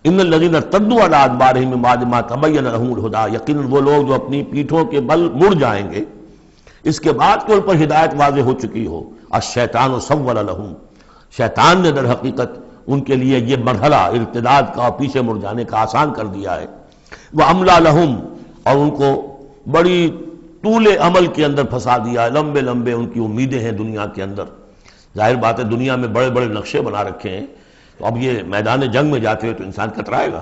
ان الذین ارتدوا علی ادبارہم من بعد ما تبین لهم الہدی، یقیناً وہ لوگ جو اپنی پیٹھوں کے بل مڑ جائیں گے اس کے بعد کہ ان پر ہدایت واضح ہو چکی ہو. الشیطان سول لهم، شیطان نے در حقیقت ان کے لیے یہ مرحلہ ارتداد کا اور پیچھے مڑ جانے کا آسان کر دیا ہے. وَأَمْلَى لَهُمْ، اور ان کو بڑی طول عمل کے اندر پھنسا دیا ہے، لمبے لمبے ان کی امیدیں ہیں دنیا کے اندر. ظاہر بات ہے دنیا میں بڑے بڑے نقشے بنا رکھے ہیں، تو اب یہ میدان جنگ میں جاتے ہوئے تو انسان کترائے گا.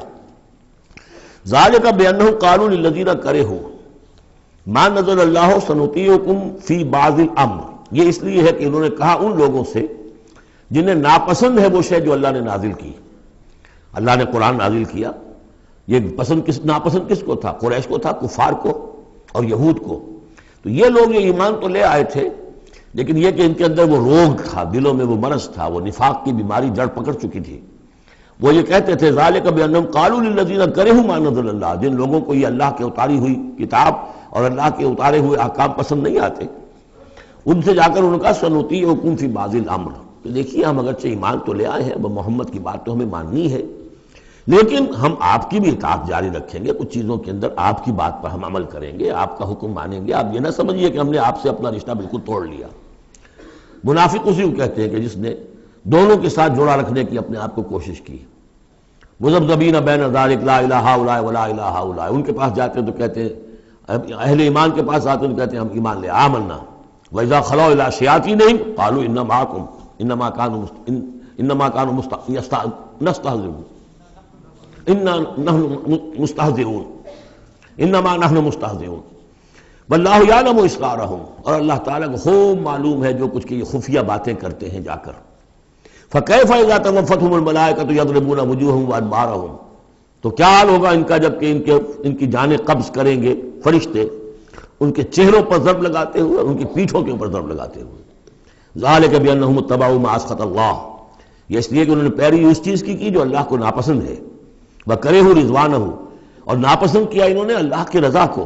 ذَلِكَ بِأَنَّهُمْ قَالُوا لِلَّذِينَ كَرِهُوا مَا نَزَلَ اللَّهُ سَنُطِيعُكُمْ فِي بَعْضِ الْأَمْرِ، یہ اس لیے ہے کہ انہوں نے کہا ان لوگوں سے جنہیں ناپسند ہے وہ شے جو اللہ نے نازل کی. اللہ نے قرآن نازل کیا، یہ ناپسند کس کو تھا؟ قریش کو تھا، کفار کو اور یہود کو. تو یہ لوگ یہ ایمان تو لے آئے تھے، لیکن یہ کہ ان کے اندر وہ روگ تھا، دلوں میں وہ مرض تھا، وہ نفاق کی بیماری جڑ پکڑ چکی تھی. وہ یہ کہتے تھے ذالک بانہم قالوا للذین کرہوا ما نزل اللہ، جن لوگوں کو یہ اللہ کے اتاری ہوئی کتاب اور اللہ کے اتارے ہوئے احکام پسند نہیں آتے، ان سے جا کر انہوں نے کہا سنطیعکم فی بعض الامر، تو دیکھیے ہم اگرچہ ایمان تو لے آئے ہیں، محمد کی بات تو ہمیں ماننی ہے، لیکن ہم آپ کی بھی اطاعت جاری رکھیں گے، کچھ چیزوں کے اندر آپ کی بات پر ہم عمل کریں گے، آپ کا حکم مانیں گے. آپ یہ نہ سمجھیے کہ ہم نے آپ سے اپنا رشتہ بالکل توڑ لیا. منافق اسی کو کہتے ہیں کہ جس نے دونوں کے ساتھ جوڑا رکھنے کی اپنے آپ کو کوشش کی. مذبذبین بین ذلک لا الہ الا ولا الہ الا، ان کے پاس جاتے ہیں تو کہتے ہیں، اہل ایمان کے پاس آتے ہیں تو کہتے ہیں ہم ایمان لے آمنا. وَإِذَا خَلَوْا إِلَىٰ شَيَاطِينِهِمْ قَالُوا إِنَّا مَعَكُمْ إِنَّمَا كَانُوا نَسْتَهْزِئُونَ إِنَّا نَحْنُ مُسْتَهْزِئُونَ إِنَّمَا نَحْنُ مُسْتَهْزِئُونَ وَاللَّهُ يَعْلَمُ إِسْرَارَهُمْ، اور اللہ تعالیٰ کو خوب معلوم ہے جو کچھ کی یہ خفیہ باتیں کرتے ہیں جا کر. فَكَيْفَ إِذَا تَوَفَّتْهُمُ الْمَلَائِكَةُ يَضْرِبُونَ وُجُوهَهُمْ وَأَدْبَارَهُمْ، تو کیا حال ہوگا ان کا جب کہ ان کی جانیں قبض کریں گے فرشتے، ان کے چہروں پر ضرب لگاتے ہوئے، ان کی پیٹھوں کے اوپر ضرب لگاتے ہوئے. ذَلِكَ بِأَنَّهُمُ اتَّبَعُوا مَا أَسْخَطَ اللَّهُ، یہ اس لیے کہ انہوں نے پیروی اس چیز کی جو اللہ کو ناپسند ہے. وَكَرِهُوا رِضْوَانَهُ، اور ناپسند کیا انہوں نے اللہ کی رضا کو.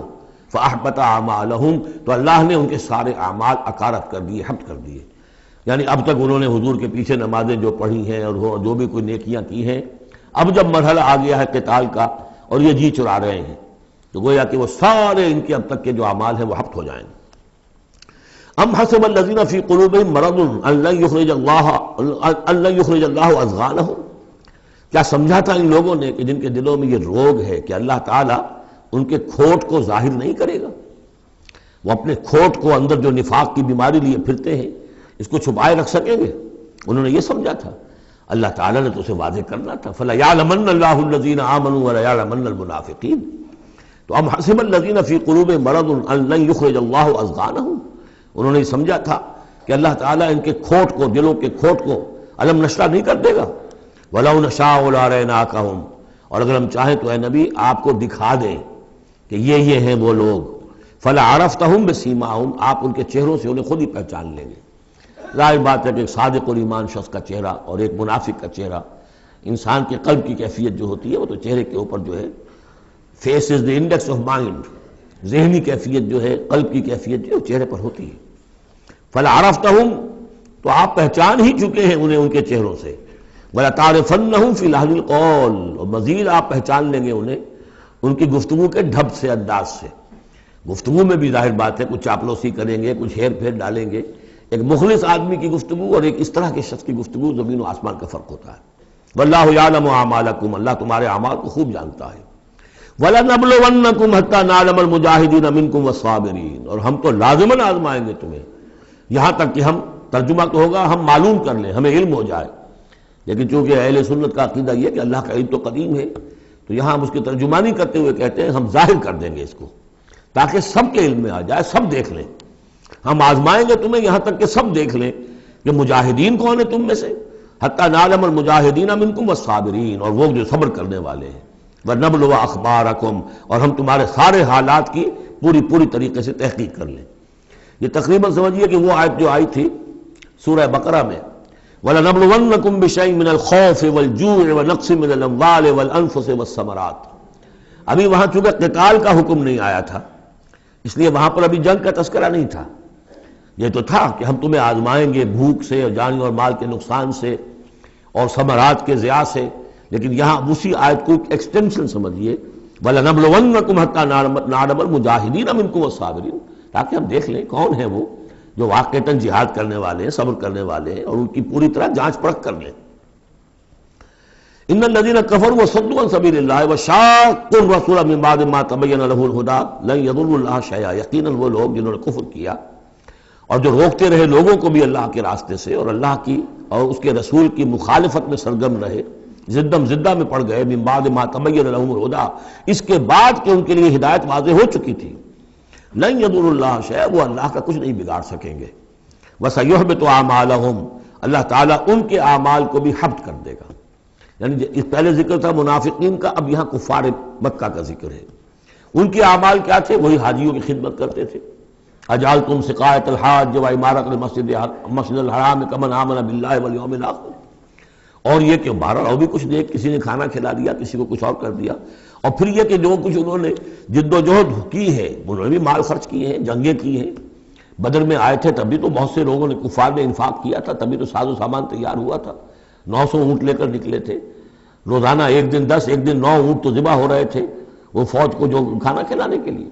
فَأَحْبَطَ أَعْمَالَهُمْ، تو اللہ نے ان کے سارے اعمال اکارت کر دیے، حبط کر دیے. یعنی اب تک انہوں نے حضور کے پیچھے نمازیں جو پڑھی ہیں اور جو بھی کوئی نیکیاں کی ہیں، اب جب مرحلہ آ گیا ہے قتال کا اور یہ جی چرا رہے ہیں، تو گویا کہ وہ سارے ان کے اب تک کے جو اعمال ہیں وہ حبط ہو جائیں گے. ام حسب الذین فی قلوبہم مرض ان لن یخرج اللہ اضغانہم، کیا سمجھا تھا ان لوگوں نے کہ جن کے دلوں میں یہ روگ ہے کہ اللہ تعالیٰ ان کے کھوٹ کو ظاہر نہیں کرے گا. وہ اپنے کھوٹ کو اندر جو نفاق کی بیماری لیے پھرتے ہیں اس کو چھپائے رکھ سکیں گے؟ انہوں نے یہ سمجھا تھا. اللہ تعالیٰ نے تو اسے واضح کرنا تھا. فَلَيَعْلَمَنَّ اللَّهُ الَّذِينَ آمَنُوا وَلَيَعْلَمَنَّ الْمُنَافِقِينَ. تو ام حسب الذین فی قلوبہم مرض ان لن یخرج اللہ اضغانہم، انہوں نے سمجھا تھا کہ اللہ تعالیٰ ان کے کھوٹ کو، دلوں کے کھوٹ کو علم نشرہ نہیں کر دے گا. وَلَوْ نَشَاءُ لَأَرَيْنَاكَهُمْ، اور اگر ہم چاہیں تو اے نبی آپ کو دکھا دیں کہ یہ ہیں وہ لوگ. فَلَعَرَفْتَهُمْ بِسِیمَاهُمْ، آپ ان کے چہروں سے انہیں خود ہی پہچان لیں گے. ظاہر بات ہے کہ ایک صادق الایمان شخص کا چہرہ اور ایک منافق کا چہرہ، انسان کے قلب کی کیفیت جو ہوتی ہے وہ تو چہرے کے اوپر جو ہے، face is the index of mind, ذہنی کیفیت جو ہے، قلب کی کیفیت جو ہے چہرے پر ہوتی ہے. فَلَعَرَفْتَهُمْ، تو آپ پہچان ہی چکے ہیں انہیں ان کے چہروں سے. وَلَتَعْرِفَنَّهُمْ فِي لَحْنِ الْقَوْلِ، اور مزید آپ پہچان لیں گے انہیں ان کی گفتگو کے ڈھب سے، انداز سے. گفتگو میں بھی ظاہر بات ہے کچھ چاپلوسی کریں گے، کچھ ہیر پھیر ڈالیں گے. ایک مخلص آدمی کی گفتگو اور ایک اس طرح کے شخص کی گفتگو زمین و آسمان کا فرق ہوتا ہے. وَاللَّهُ يَعْلَمُ أَعْمَالَكُمْ، اللہ تمہارے اعمال کو خوب جانتا ہے. وَلَنَبْلُوَنَّكُمْ حَتَّى نَعْلَمَ الْمُجَاهِدِينَ مِنْكُمْ وَالصَّابِرِينَ، اور ہم تو لازماً آزمائیں گے تمہیں، یہاں تک کہ ہم، ترجمہ تو ہوگا ہم معلوم کر لیں، ہمیں علم ہو جائے. لیکن چونکہ اہل سنت کا عقیدہ یہ کہ اللہ کا علم تو قدیم ہے، تو یہاں ہم اس کی ترجمانی کرتے ہوئے کہتے ہیں ہم ظاہر کر دیں گے اس کو تاکہ سب کے علم میں آ جائے، سب دیکھ لیں. ہم آزمائیں گے تمہیں یہاں تک کہ سب دیکھ لیں کہ مجاہدین کون ہیں تم میں سے. حتیٰ نعلم المجاہدین منکم والصابرین، اور وہ جو صبر کرنے والے ہیں. وَنَبْلُوَ أَخْبَارَكُمْ، اور ہم تمہارے سارے حالات کی پوری طریقے سے تحقیق کر لیں. یہ تقریباً سمجھیے کہ وہ آیت جو آئی تھی سورہ بقرہ میں، وَلَنَبْلُوَنَّكُمْ بِشَيْءٍ مِّنَ الْخَوْفِ وَالْجُوعِ وَنَقْصٍ مِّنَ الْأَمْوَالِ وَالْأَنفُسِ وَالثَّمَرَاتِ. ابھی وہاں چونکہ قتال کا حکم نہیں آیا تھا، اس لیے وہاں پر ابھی جنگ کا تذکرہ نہیں تھا. یہ تو تھا کہ ہم تمہیں آزمائیں گے بھوک سے اور جان اور مال کے نقصان سے اور ثمرات کے ضیاع سے. لیکن یہاں اسی آیت کو ایکسٹینشن سمجھیے، وَلَنَبْلُوَنَّكُمْ حَتَّى نَعْلَمَ الْمُجَاهِدِينَ مِنكُمْ وَالصَّابِرِينَ، تاکہ ہم دیکھ لیں کون ہیں وہ جو واقعتاً جہاد کرنے والے ہیں، صبر کرنے والے ہیں، اور ان کی پوری طرح جانچ پرکھ کر لیں۔ ان الذين كفروا وصدوا عن سبيل الله وشاقوا الرسول من بعد ما تبين له الهدى لن يضروا الله شيئا، یقیناً وہ لوگ جنہوں نے کفر کیا اور جو روکتے رہے لوگوں کو بھی اللہ کے راستے سے اور اللہ کی اور اس کے رسول کی مخالفت میں سرگرم رہے، زدہ میں پڑ گئے، من بعد ما تبين لهم الهدى، اس کے بعد کہ ان کے لیے ہدایت واضح ہو چکی تھی، لن يضروا الله شيئا، وہ اللہ کا کچھ نہیں بگاڑ سکیں گے، وسيحبط اعمالهم، اللہ تعالیٰ ان کے اعمال کو بھی حبط کر دے گا۔ یعنی اس پہلے ذکر تھا منافقین کا، اب یہاں کفار مکہ کا ذکر ہے۔ ان کے اعمال کیا تھے؟ وہی حاجیوں کی خدمت کرتے تھے، اجعلتم سقایۃ الحاج وعمارۃ المسجد الحرام کمن آمن باللہ والیوم الآخر، اور یہ کہ بہرحال اور بھی کچھ دے، کسی نے کھانا کھلا دیا، کسی کو کچھ اور کر دیا، اور پھر یہ کہ جو کچھ انہوں نے جد و جہد کی ہے، انہوں نے بھی مال خرچ کیے ہیں، جنگیں کی ہیں، بدر میں آئے تھے تبھی تو بہت سے لوگوں نے کفار نے انفاق کیا تھا، تبھی تو ساز و سامان تیار ہوا تھا، 900 اونٹ لے کر نکلے تھے، روزانہ ایک دن 10 ایک دن 9 اونٹ تو ذبح ہو رہے تھے وہ فوج کو جو کھانا کھلانے کے لیے،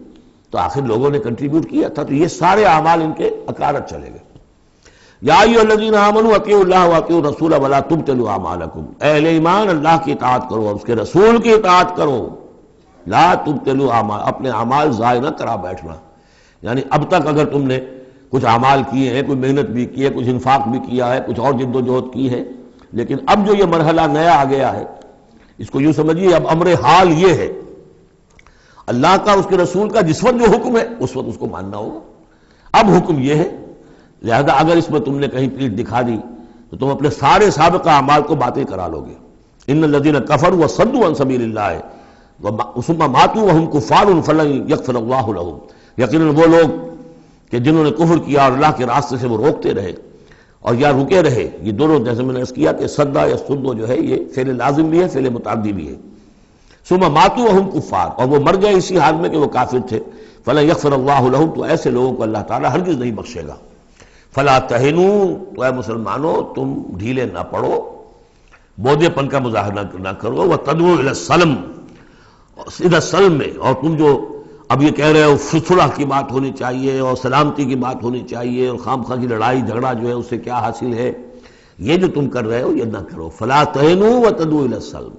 تو آخر لوگوں نے کنٹریبیوٹ کیا تھا، تو یہ سارے اعمال ان کے اکارت چلے گئے۔ یا ایھا الذین آمنوا اطیعوا اللہ واطیعوا الرسول ولا تبطلوا اعمالکم، اے اہل ایمان اللہ کی اطاعت کرو اور اس کے رسول کی اطاعت کرو، لا تبطلوا اعمال، اپنے اعمال ضائع نہ کرا بیٹھنا، یعنی اب تک اگر تم نے کچھ اعمال کیے ہیں، کوئی محنت بھی کی ہے، کچھ انفاق بھی کیا ہے، کچھ اور جد و جہد کی ہے، لیکن اب جو یہ مرحلہ نیا آ گیا ہے، اس کو یوں سمجھیے اب امر حال یہ ہے، اللہ کا اس کے رسول کا جس وقت جو حکم ہے اس وقت اس کو ماننا ہوگا۔ اب حکم یہ ہے، لہذا اگر اس میں تم نے کہیں پیٹھ دکھا دی تو تم اپنے سارے سابقہ اعمال کو باطل کرا لو گے۔ ان الذین کفروا وصدوا عن سبیل اللہ ثم ماتوا وهم کفار فلن یغفر اللہ لهم، یقیناً وہ لوگ کہ جنہوں نے کفر کیا اور اللہ کے راستے سے وہ روکتے رہے اور یا رکے رہے، یہ دونوں جیسے میں نے عرض کیا کہ صدا یا صدو جو ہے یہ فعل لازم بھی ہے، فعل متعدی بھی ہے، ثم ماتوا وهم کفار، اور وہ مر گئے اسی حال میں کہ وہ کافر تھے، فلن یغفر اللہ لهم، تو ایسے لوگوں کو اللہ تعالیٰ ہرگز نہیں بخشے گا۔ فلا تہنوا، تو اے مسلمانوں تم ڈھیلے نہ پڑو، بودے پن کا مظاہرہ نہ کرو، وتدعوا الی السلم، سیدھا سلم میں، اور تم جو اب یہ کہہ رہے ہو صلح کی بات ہونی چاہیے اور سلامتی کی بات ہونی چاہیے اور خام خواہ کی لڑائی جھگڑا جو ہے اس سے کیا حاصل ہے، یہ جو تم کر رہے ہو یہ نہ کرو۔ فلا تہنوا وتدعوا الی السلم،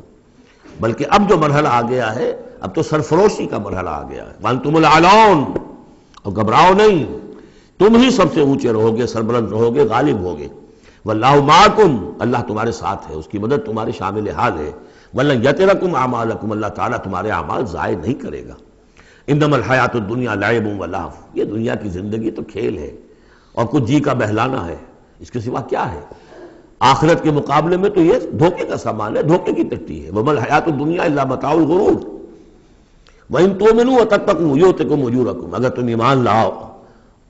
بلکہ اب جو مرحلہ آ گیا ہے اب تو سرفروشی کا مرحلہ آ گیا ہے، وانتم الاعلون، اور گھبراؤ نہیں، تم ہی سب سے اونچے رہو گے، سربلند رہو گے، غالب ہوگے، واللہ معکم، اللہ تمہارے ساتھ ہے، اس کی مدد تمہارے شامل حال ہے، ولن یترکم اعمالکم، اللہ تعالیٰ تمہارے اعمال ضائع نہیں کرے گا۔ انما الحیات الدنیا لعب و لہو، یہ دنیا کی زندگی تو کھیل ہے اور کچھ جی کا بہلانا ہے، اس کے سوا کیا ہے؟ آخرت کے مقابلے میں تو یہ دھوکے کا سامان ہے، دھوکے کی ٹٹی ہے۔ وما الحیات الدنیا الا متاع الغرور وان تؤمنوا وتتقوا یؤتکم اجورکم، اگر تم ایمان لاؤ،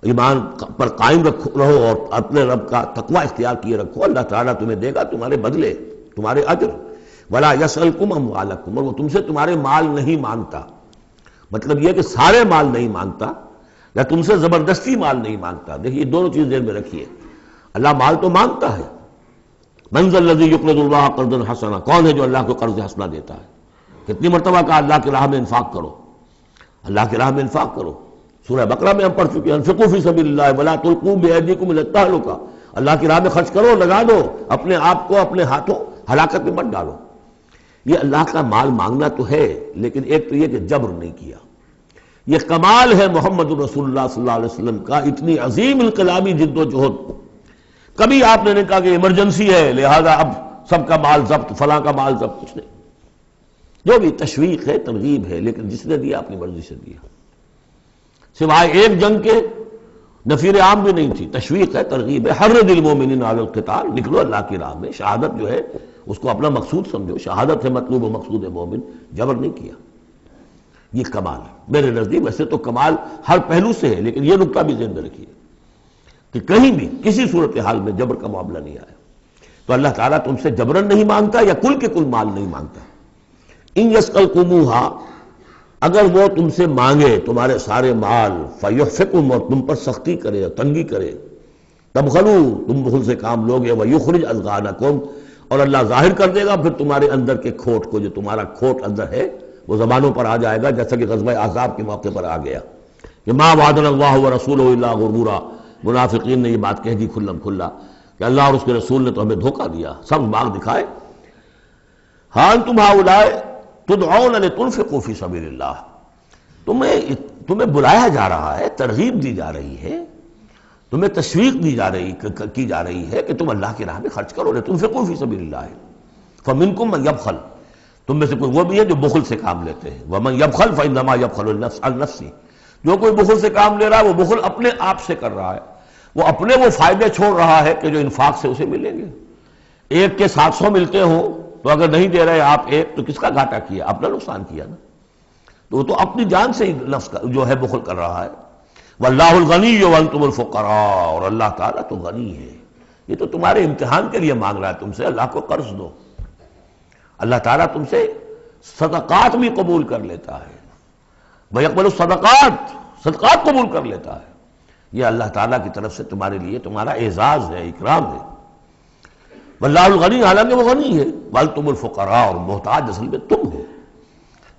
ایمان پر قائم رہو اور اپنے رب کا تقوی اختیار کیے رکھو، اللہ تعالیٰ تمہیں دے گا تمہارے بدلے، تمہارے اجر۔ ولا یسألکم اموالکم، اور وہ تم سے تمہارے مال نہیں مانگتا، مطلب یہ کہ سارے مال نہیں مانگتا یا تم سے زبردستی مال نہیں مانگتا۔ دیکھیے دونوں چیز ذہن میں رکھیے، اللہ مال تو مانگتا ہے، من ذا الذی یقرض اللہ قرضا حسنا، کون ہے جو اللہ کو قرض حسنا دیتا ہے؟ کتنی مرتبہ کہا اللہ کی راہ میں انفاق کرو، اللہ کی راہ میں انفاق کرو، سورہ بقرہ میں ہم پڑھ چکے ہیں، انفقوا فی سبیل اللہ ولا تلقوا بایدیکم الی التہلکہ، اللہ کی راہ میں خرچ کرو، لگا دو، اپنے آپ کو اپنے ہاتھوں ہلاکت میں مت ڈالو۔ یہ اللہ کا مال مانگنا تو ہے، لیکن ایک تو یہ کہ جبر نہیں کیا، یہ کمال ہے محمد رسول اللہ صلی اللہ علیہ وسلم کا، اتنی عظیم انقلابی جد و جہد۔ کبھی آپ نے کہا کہ ایمرجنسی ہے لہذا اب سب کا مال ضبط، فلاں کا مال ضبط، کچھ نہیں، جو بھی تشویق ہے ترغیب ہے، لیکن جس نے دیا اپنی مرضی سے دیا، سوائے ایک جنگ کے نفیر عام بھی نہیں تھی، تشویق ہے ترغیب ہے، حرض المؤمنین علی القتال، نکلو اللہ کی راہ میں، شہادت جو ہے اس کو اپنا مقصود سمجھو، شہادت ہے مطلوب و مقصود ہے مومن، جبر نہیں کیا، یہ کمال ہے میرے نزدیک۔ ویسے تو کمال ہر پہلو سے ہے، لیکن یہ نکتہ بھی ذہن میں رکھیے کہ کہیں بھی کسی صورتحال میں جبر کا معاملہ نہیں آیا، تو اللہ تعالیٰ تم سے جبرن نہیں مانگتا یا کل کے کل مال نہیں مانگتا۔ ان یسألکموہا، اگر وہ تم سے مانگے تمہارے سارے مال، فیحفکم، اور تم پر سختی کرے اور تنگی کرے، تبخلوا، تم بخل سے کام لوگے، ویخرج اضغانکم، اور اللہ ظاہر کر دے گا پھر تمہارے اندر کے کھوٹ کو، جو تمہارا کھوٹ اندر ہے وہ زبانوں پر آ جائے گا، جیسا کہ غزوہ احزاب کے موقع پر آ گیا کہ ما وعدنا اللہ ورسولہ الا غرورا، منافقین نے یہ بات کہہ دی کھلم کھلا کہ اللہ اور اس کے رسول نے تو ہمیں دھوکہ دیا، سب باغ دکھائے۔ ہاں انتم ہؤلاء تدعون لتنفقوا فی سبیل اللہ، تمہیں بلایا جا رہا ہے، ترغیب دی جا رہی ہے، تمہیں تشویق کی جا رہی ہے کہ تم اللہ کی راہ میں خرچ کرو، لتنفقوا فی سبیل اللہ، فمنکم من یبخل، تم میں سے کوئی وہ بھی ہے جو بخل سے کام لیتے ہیں، ومن یبخل فانما یبخل عن نفسہ، جو کوئی بخل سے کام لے رہا ہے وہ بخل اپنے آپ سے کر رہا ہے، وہ اپنے وہ فائدے چھوڑ رہا ہے کہ جو انفاق سے اسے ملیں گے۔ ایک کے 700 ملتے ہوں تو اگر نہیں دے رہے آپ ایک تو کس کا گھاٹا کیا؟ اپنا نقصان کیا نا، تو وہ تو اپنی جان سے ہی نفس جو ہے بخل کر رہا ہے۔ واللہ الغنی وانتم الفقراء، اور اللہ تعالیٰ تو غنی ہے، یہ تو تمہارے امتحان کے لیے مانگ رہا ہے تم سے، اللہ کو قرض دو، اللہ تعالیٰ تم سے صدقات بھی قبول کر لیتا ہے، وَيَقْبَلُ الصَّدَقَاتِ، صدقات قبول کر لیتا ہے، یہ اللہ تعالیٰ کی طرف سے تمہارے لیے تمہارا اعزاز ہے، اکرام ہے۔ واللہ الغنی، حالانکہ وہ غنی ہے، وانتم الفقراء، اور محتاج اصل میں تم ہو۔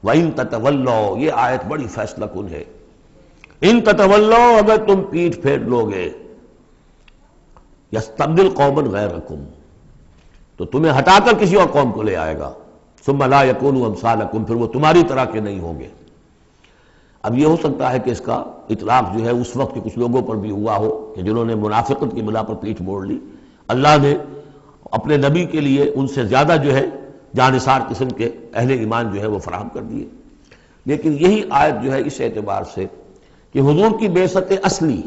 وَإِن تَتَوَلَّوْا، یہ آیت بڑی فیصلہ کن ہے، ان تتولوا، اگر تم پیٹھ پھیر لوگے، یستبدل قوما غیرکم، تو تمہیں ہٹا کر کسی اور قوم کو لے آئے گا، ثم لا یکونوا امثالکم، پھر وہ تمہاری طرح کے نہیں ہوں گے۔ اب یہ ہو سکتا ہے کہ اس کا اطلاق جو ہے اس وقت کے کچھ لوگوں پر بھی ہوا ہو کہ جنہوں نے منافقت کی بنا پر پیٹھ موڑ لی، اللہ نے اپنے نبی کے لیے ان سے زیادہ جو ہے جانثار قسم کے اہل ایمان جو ہے وہ فراہم کر دیے۔ لیکن یہی آیت جو ہے اس اعتبار سے کہ حضور کی بعثت اصلی،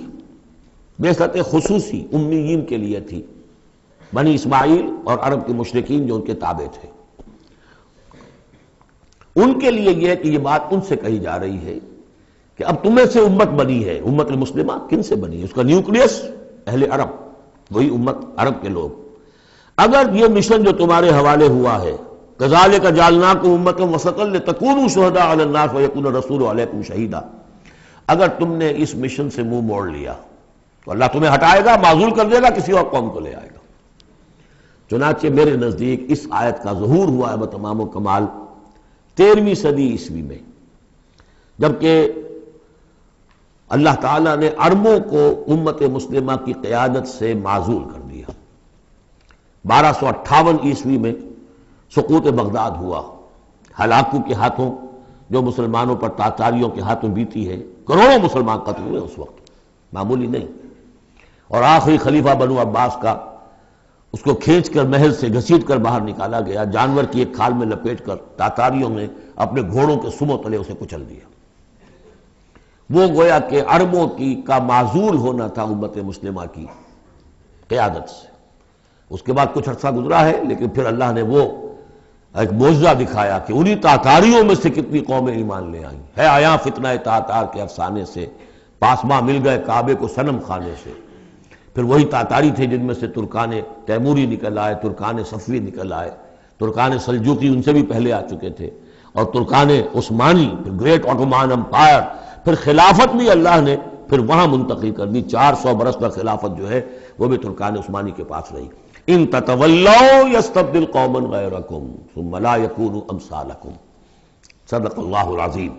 بعثت خصوصی امیین کے لیے تھی، بنی اسماعیل اور عرب کے مشرکین جو ان کے تابع تھے، ان کے لیے یہ کہ یہ بات ان سے کہی جا رہی ہے کہ اب تمہیں سے امت بنی ہے، امت المسلمہ کن سے بنی ہے؟ اس کا نیوکلیس اہل عرب، وہی امت عرب کے لوگ۔ اگر یہ مشن جو تمہارے حوالے ہوا ہے، کذالک جعلناکم امۃ وسطا لتکونوا شہداء علی الناس ویکون الرسول علیکم شہیدا، اگر تم نے اس مشن سے منہ موڑ لیا تو اللہ تمہیں ہٹائے گا، معزول کر دے گا، کسی اور قوم کو لے آئے گا۔ چنانچہ میرے نزدیک اس آیت کا ظہور ہوا ہے بتمام و کمال 13ویں صدی عیسوی میں، جبکہ اللہ تعالیٰ نے عربوں کو امت مسلمہ کی قیادت سے معزول کر دیا۔ 1258 عیسوی میں سقوط بغداد ہوا، ہلاکو کے ہاتھوں جو مسلمانوں پر تاتاریوں کے ہاتھوں بیتی ہے، کروڑوں مسلمان قتل ہوئے اس وقت، معمولی نہیں۔ اور آخری خلیفہ بنو عباس کا، اس کو کھینچ کر محل سے گھسیٹ کر باہر نکالا گیا، جانور کی ایک کھال میں لپیٹ کر تاتاریوں نے اپنے گھوڑوں کے سموں تلے اسے کچل دیا۔ وہ گویا کہ عربوں کی کا معزول ہونا تھا امت مسلمہ کی قیادت سے۔ اس کے بعد کچھ عرصہ گزرا ہے، لیکن پھر اللہ نے وہ ایک معجزہ دکھایا کہ انہی تاتاریوں میں سے کتنی قومیں ایمان لے آئیں، ہے آیا فتنہ تاتار کے افسانے سے، پاسماں مل گئے کعبے کو صنم خانے سے۔ پھر وہی تاتاری تھے جن میں سے ترکان تیموری نکل آئے، ترکان صفوی نکل آئے، ترکان سلجوقی ان سے بھی پہلے آ چکے تھے، اور ترکان عثمانی، پھر گریٹ آٹومان امپائر، پھر خلافت بھی اللہ نے پھر وہاں منتقل کر دی۔ 400 برس کا خلافت جو ہے وہ بھی ترکان عثمانی کے پاس رہی۔ ان تتولوا یستبدل قوما غیرکم ثم لا یکونوا امثالکم، صدق اللہ العظیم۔